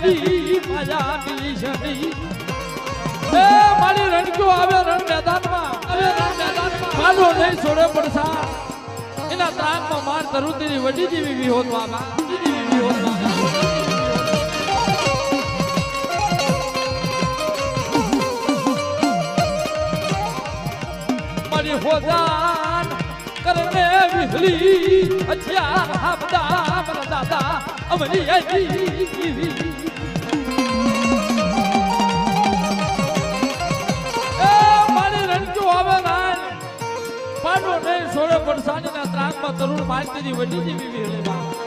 એની માયા મિલી છે નહીં એ મારી રણક્યો આવે રણ મેદાનમાં કાલો નહીં છોડે પડસા એના તાકમાં માર તરુતીની વડી જેવી વિહોત બાબા મારી હોદાન કરને વિહલી અચ્છા હાબદા મરા દાદા અમરી આજી પાડો નહીં છોડે પડસાની ના ત્રાગમાં તરુણ મારતી વડી જેવી વિહલે બા